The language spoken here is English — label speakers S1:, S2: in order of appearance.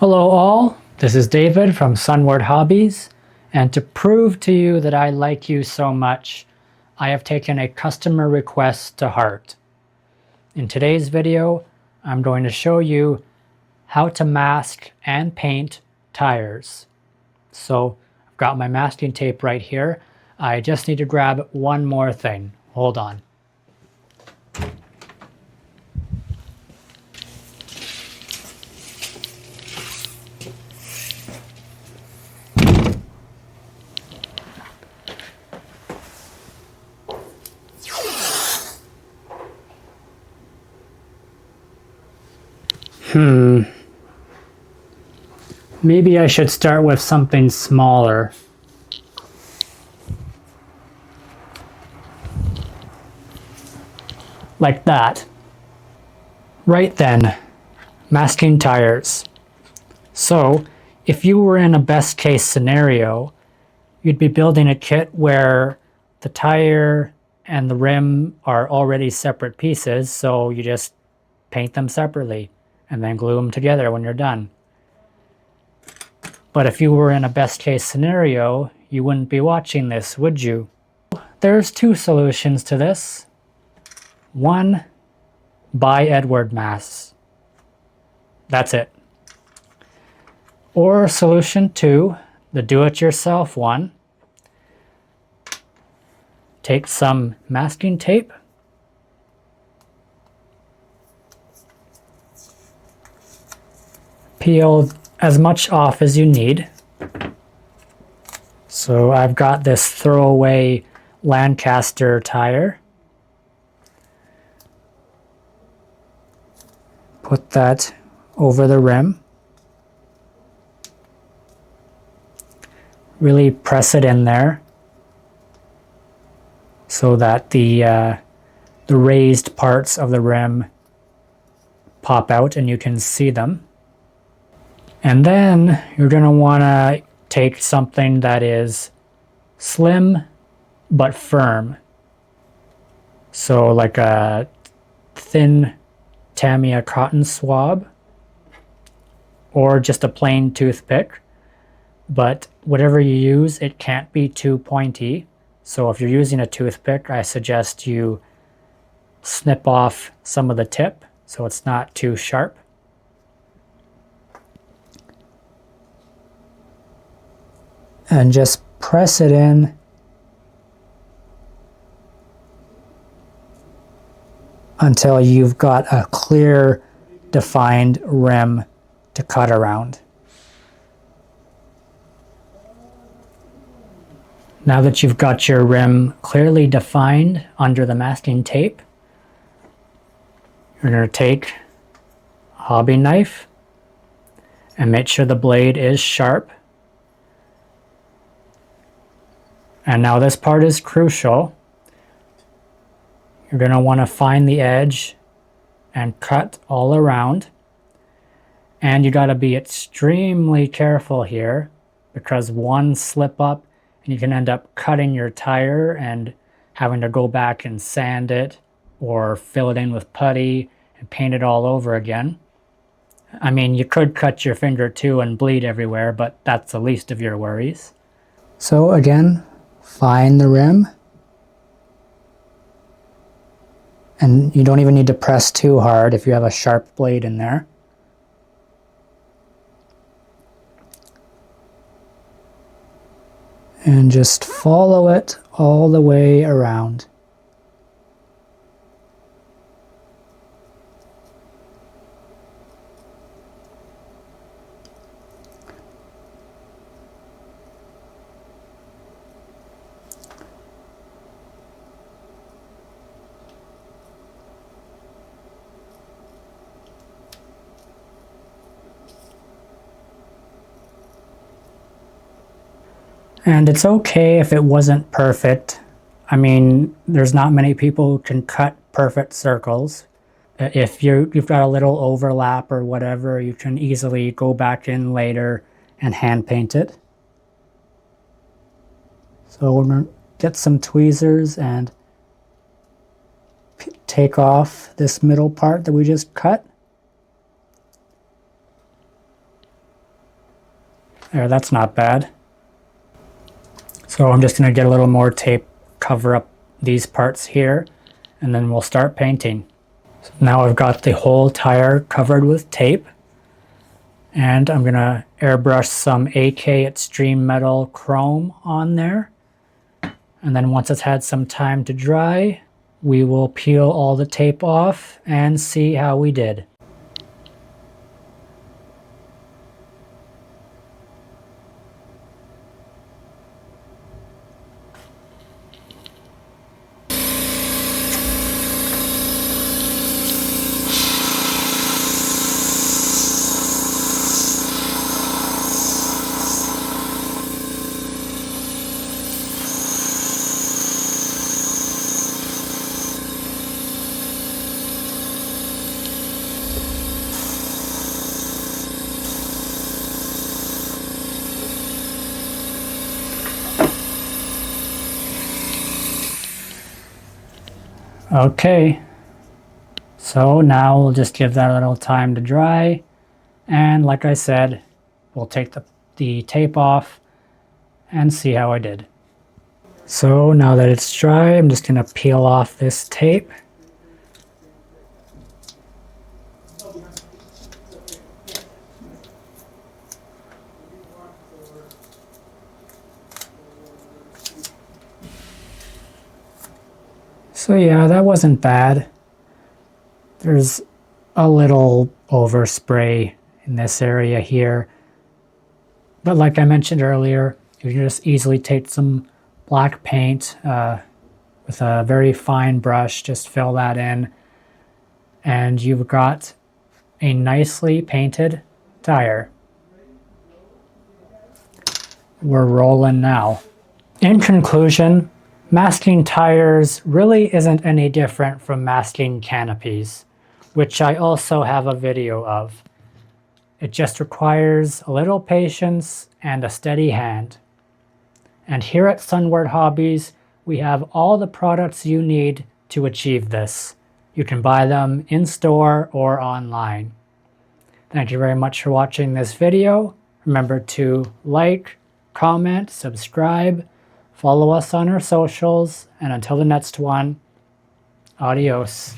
S1: Hello all, this is David from Sunward Hobbies, and to prove to you that I like you so much, I have taken a customer request to heart. In today's video, I'm going to show you how to mask and paint tires. So I've got my masking tape right here. I just need to grab one more thing. Hold on. Maybe I should start with something smaller. Like that. Right then, masking tires. So, if you were in a best case scenario, you'd be building a kit where the tire and the rim are already separate pieces, so you just paint them separately and then glue them together when you're done. But if you were in a best case scenario, you wouldn't be watching this, would you? There's two solutions to this. One, buy Edward masks. That's it. Or solution two, the do-it-yourself one. Take some masking tape, peel as much off as you need. So I've got this throwaway Lancaster tire. Put that over the rim. Really press it in there so that the raised parts of the rim pop out and you can see them. And then you're going to want to take something that is slim but firm. So like a thin Tamiya cotton swab or just a plain toothpick. But whatever you use, it can't be too pointy. So if you're using a toothpick, I suggest you snip off some of the tip so it's not too sharp. And just press it in until you've got a clear, defined rim to cut around. Now that you've got your rim clearly defined under the masking tape, you're going to take a hobby knife and make sure the blade is sharp. And now this part is crucial. You're going to want to find the edge and cut all around. And you got to be extremely careful here because one slip up and you can end up cutting your tire and having to go back and sand it or fill it in with putty and paint it all over again. I mean, you could cut your finger too and bleed everywhere, but that's the least of your worries. So again, find the rim. And you don't even need to press too hard if you have a sharp blade in there. And just follow it all the way around. And it's okay if it wasn't perfect. I mean, there's not many people who can cut perfect circles. If you've got a little overlap or whatever, you can easily go back in later and hand paint it. So we're going to get some tweezers and take off this middle part that we just cut. There, that's not bad. So I'm just going to get a little more tape, cover up these parts here, and then we'll start painting. So now I've got the whole tire covered with tape, and I'm going to airbrush some AK Extreme Metal Chrome on there. And then once it's had some time to dry, we will peel all the tape off and see how we did. Okay, so now we'll just give that a little time to dry, and like I said, we'll take the tape off and see how I did. So now that it's dry, I'm just going to peel off this tape. So yeah, that wasn't bad. There's a little overspray in this area here. But like I mentioned earlier, you can just easily take some black paint with a very fine brush, just fill that in, and you've got a nicely painted tire. We're rolling now. In conclusion, masking tires really isn't any different from masking canopies, which I also have a video of. It just requires a little patience and a steady hand. And here at Sunward Hobbies, we have all the products you need to achieve this. You can buy them in store or online. Thank you very much for watching this video. Remember to like, comment, subscribe, follow us on our socials, and until the next one, adios.